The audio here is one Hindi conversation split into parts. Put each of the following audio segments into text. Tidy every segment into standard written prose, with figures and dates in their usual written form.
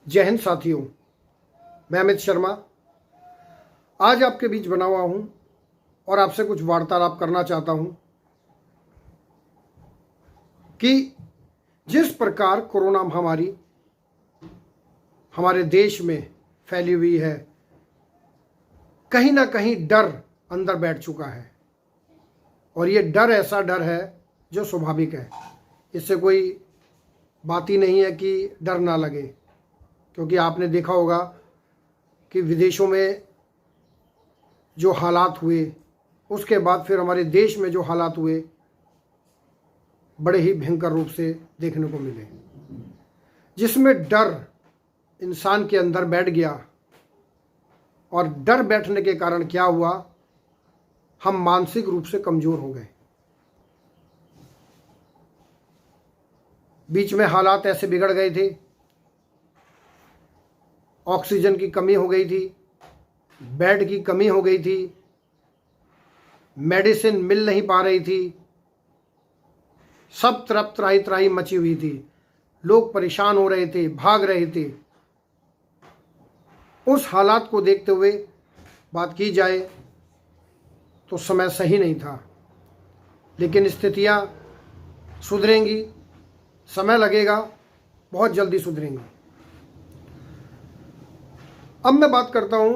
जय हिंद साथियों, मैं अमित शर्मा आज आपके बीच बना हुआ हूं और आपसे कुछ वार्तालाप करना चाहता हूं कि जिस प्रकार कोरोना महामारी हमारे देश में फैली हुई है, कहीं ना कहीं डर अंदर बैठ चुका है और ये डर ऐसा डर है जो स्वाभाविक है। इससे कोई बात ही नहीं है कि डर ना लगे, क्योंकि आपने देखा होगा कि विदेशों में जो हालात हुए, उसके बाद फिर हमारे देश में जो हालात हुए, बड़े ही भयंकर रूप से देखने को मिले, जिसमें डर इंसान के अंदर बैठ गया। और डर बैठने के कारण क्या हुआ, हम मानसिक रूप से कमज़ोर हो गए। बीच में हालात ऐसे बिगड़ गए थे, ऑक्सीजन की कमी हो गई थी, बेड की कमी हो गई थी, मेडिसिन मिल नहीं पा रही थी, सब तरफ त्राही त्राही मची हुई थी, लोग परेशान हो रहे थे, भाग रहे थे। उस हालात को देखते हुए बात की जाए तो समय सही नहीं था, लेकिन स्थितियां सुधरेंगी, समय लगेगा, बहुत जल्दी सुधरेंगी। अब मैं बात करता हूं,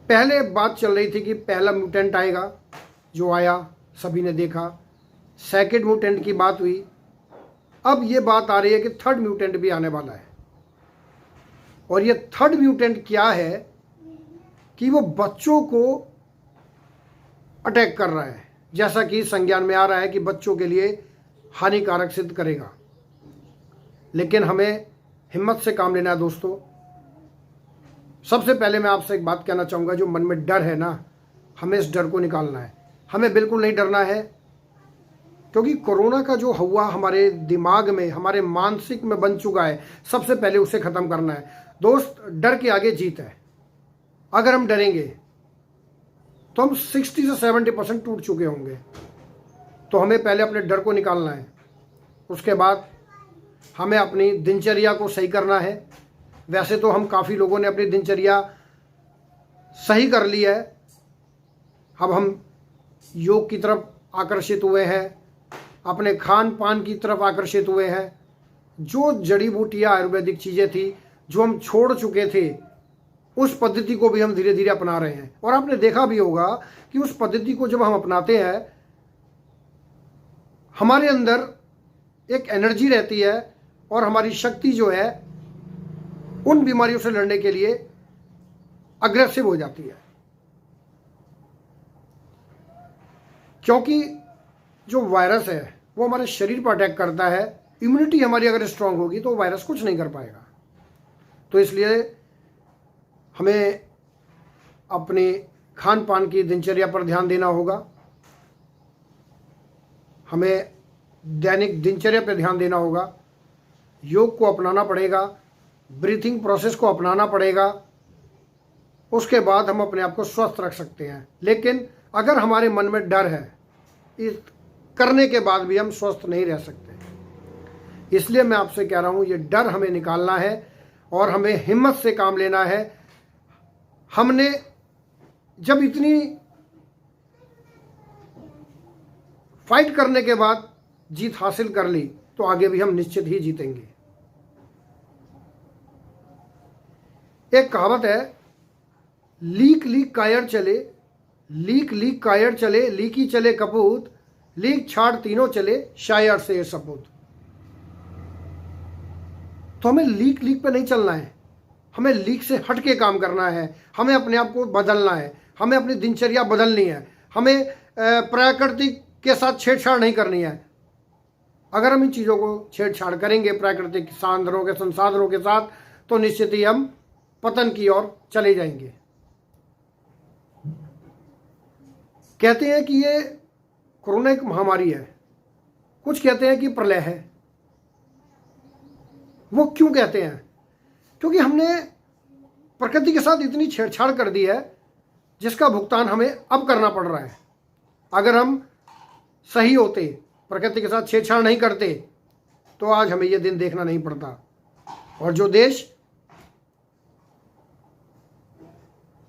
पहले बात चल रही थी कि पहला म्यूटेंट आएगा, जो आया सभी ने देखा। सेकेंड म्यूटेंट की बात हुई, अब ये बात आ रही है कि थर्ड म्यूटेंट भी आने वाला है। और ये थर्ड म्यूटेंट क्या है कि वो बच्चों को अटैक कर रहा है, जैसा कि संज्ञान में आ रहा है कि बच्चों के लिए हानिकारक सिद्ध करेगा। लेकिन हमें हिम्मत से काम लेना है दोस्तों। सबसे पहले मैं आपसे एक बात कहना चाहूँगा, जो मन में डर है ना, हमें इस डर को निकालना है। हमें बिल्कुल नहीं डरना है, क्योंकि कोरोना का जो हुआ हमारे दिमाग में, हमारे मानसिक में बन चुका है, सबसे पहले उसे ख़त्म करना है। दोस्त, डर के आगे जीत है। अगर हम डरेंगे तो हम 60 से 70% टूट चुके होंगे। तो हमें पहले अपने डर को निकालना है, उसके बाद हमें अपनी दिनचर्या को सही करना है। वैसे तो हम काफ़ी लोगों ने अपनी दिनचर्या सही कर ली है। अब हम योग की तरफ आकर्षित हुए हैं, अपने खान पान की तरफ आकर्षित हुए हैं। जो जड़ी बूटियाँ आयुर्वेदिक चीज़ें थी जो हम छोड़ चुके थे, उस पद्धति को भी हम धीरे धीरे अपना रहे हैं। और आपने देखा भी होगा कि उस पद्धति को जब हम अपनाते हैं, हमारे अंदर एक एनर्जी रहती है और हमारी शक्ति जो है उन बीमारियों से लड़ने के लिए अग्रेसिव हो जाती है। क्योंकि जो वायरस है वो हमारे शरीर पर अटैक करता है। इम्यूनिटी हमारी अगर स्ट्रांग होगी तो वायरस कुछ नहीं कर पाएगा। तो इसलिए हमें अपने खान पान की दिनचर्या पर ध्यान देना होगा, हमें दैनिक दिनचर्या पर ध्यान देना होगा, योग को अपनाना पड़ेगा, ब्रीथिंग प्रोसेस को अपनाना पड़ेगा। उसके बाद हम अपने आप को स्वस्थ रख सकते हैं। लेकिन अगर हमारे मन में डर है, इस करने के बाद भी हम स्वस्थ नहीं रह सकते। इसलिए मैं आपसे कह रहा हूँ, ये डर हमें निकालना है और हमें हिम्मत से काम लेना है। हमने जब इतनी फाइट करने के बाद जीत हासिल कर ली, तो आगे भी हम निश्चित ही जीतेंगे। एक कहावत है, लीक लीक कायर चले, लीक लीक कायर चले, लीकी चले कपूत, लीक छाड़ तीनों चले, शायर से सपूत। तो हमें लीक लीक पे नहीं चलना है, हमें लीक से हट के काम करना है। हमें अपने आप को बदलना है, हमें अपनी दिनचर्या बदलनी है, हमें प्रकृति के साथ छेड़छाड़ नहीं करनी है। अगर हम इन चीज़ों को छेड़छाड़ करेंगे प्राकृतिक संसाधनों के साथ, तो निश्चित ही हम पतन की ओर चले जाएंगे। कहते हैं कि ये कोरोना एक महामारी है, कुछ कहते हैं कि प्रलय है। वो क्यों कहते हैं? क्योंकि हमने प्रकृति के साथ इतनी छेड़छाड़ कर दी है, जिसका भुगतान हमें अब करना पड़ रहा है। अगर हम सही होते, प्रकृति के साथ छेड़छाड़ नहीं करते, तो आज हमें ये दिन देखना नहीं पड़ता। और जो देश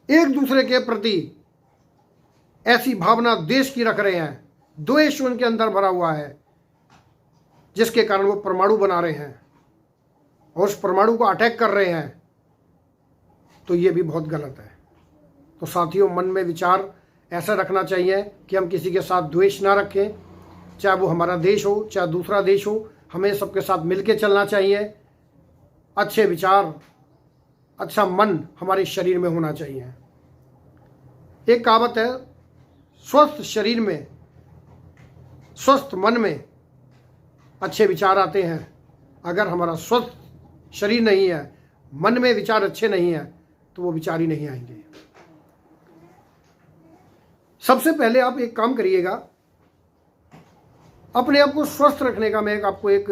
एक दूसरे के प्रति ऐसी भावना देश की रख रहे हैं, द्वेष उनके अंदर भरा हुआ है, जिसके कारण वो परमाणु बना रहे हैं और उस परमाणु को अटैक कर रहे हैं, तो ये भी बहुत गलत है। तो साथियों, मन में विचार ऐसा रखना चाहिए कि हम किसी के साथ द्वेष ना रखें, चाहे वो हमारा देश हो चाहे दूसरा देश हो, हमें सबके साथ मिलके चलना चाहिए। अच्छे विचार, अच्छा मन हमारे शरीर में होना चाहिए। एक कहावत है, स्वस्थ शरीर में, स्वस्थ मन में अच्छे विचार आते हैं। अगर हमारा स्वस्थ शरीर नहीं है, मन में विचार अच्छे नहीं है, तो वो विचार ही नहीं आएंगे। सबसे पहले आप एक काम करिएगा, अपने आप को स्वस्थ रखने का मैं आपको एक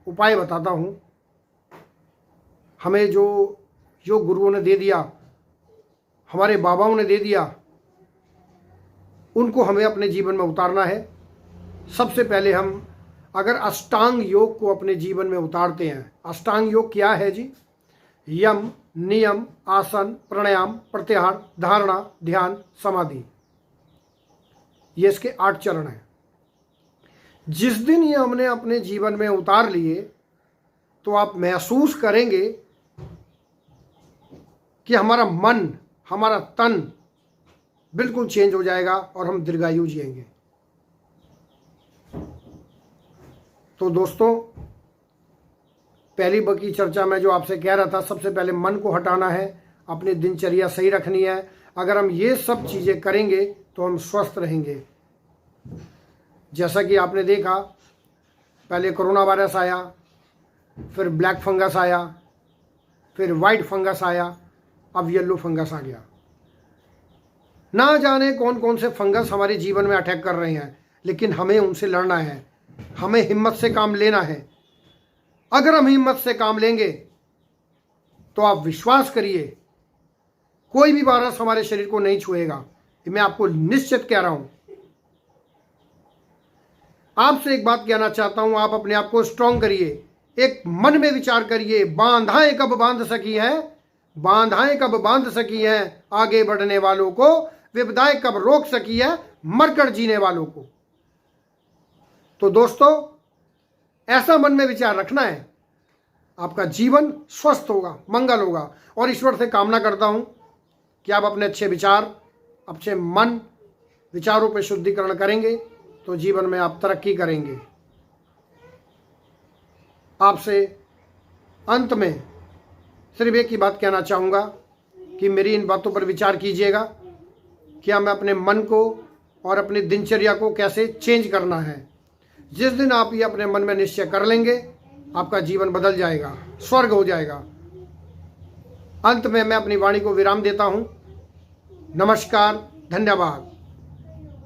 उपाय बताता हूँ। हमें जो गुरुओं ने दे दिया, हमारे बाबाओं ने दे दिया, उनको हमें अपने जीवन में उतारना है। सबसे पहले हम अगर अष्टांग योग को अपने जीवन में उतारते हैं। अष्टांग योग क्या है जी? यम, नियम, आसन, प्राणायाम, प्रत्याहार, धारणा, ध्यान, समाधि, ये इसके 8 चरण हैं। जिस दिन ये हमने अपने जीवन में उतार लिए, तो आप महसूस करेंगे कि हमारा मन, हमारा तन बिल्कुल चेंज हो जाएगा और हम दीर्घायु जिएंगे। तो दोस्तों, पहली बाकी चर्चा में जो आपसे कह रहा था, सबसे पहले मन को हटाना है, अपनी दिनचर्या सही रखनी है। अगर हम ये सब चीज़ें करेंगे तो हम स्वस्थ रहेंगे। जैसा कि आपने देखा, पहले कोरोना वायरस आया, फिर ब्लैक फंगस आया, फिर वाइट फंगस आया, अब येलो फंगस आ गया। ना जाने कौन कौन से फंगस हमारे जीवन में अटैक कर रहे हैं, लेकिन हमें उनसे लड़ना है, हमें हिम्मत से काम लेना है। अगर हम हिम्मत से काम लेंगे तो आप विश्वास करिए, कोई भी वायरस हमारे शरीर को नहीं छुएगा। ये मैं आपको निश्चित कह रहा हूं। आपसे एक बात कहना चाहता हूं, आप अपने आप को स्ट्रांग करिए। एक मन में विचार करिए, बांधाएं कब बांध सकी हैं, बांधाएं कब बांध सकी हैं आगे बढ़ने वालों को, विपदाएं कब रोक सकी है मरकर जीने वालों को। तो दोस्तों, ऐसा मन में विचार रखना है, आपका जीवन स्वस्थ होगा, मंगल होगा। और ईश्वर से कामना करता हूं कि आप अपने अच्छे विचार, अच्छे मन, विचारों पर शुद्धिकरण करेंगे तो जीवन में आप तरक्की करेंगे। आपसे अंत में सिर्फ एक ही बात कहना चाहूँगा कि मेरी इन बातों पर विचार कीजिएगा कि हमें अपने मन को और अपनी दिनचर्या को कैसे चेंज करना है। जिस दिन आप ये अपने मन में निश्चय कर लेंगे, आपका जीवन बदल जाएगा, स्वर्ग हो जाएगा। अंत में मैं अपनी वाणी को विराम देता हूँ। नमस्कार, धन्यवाद।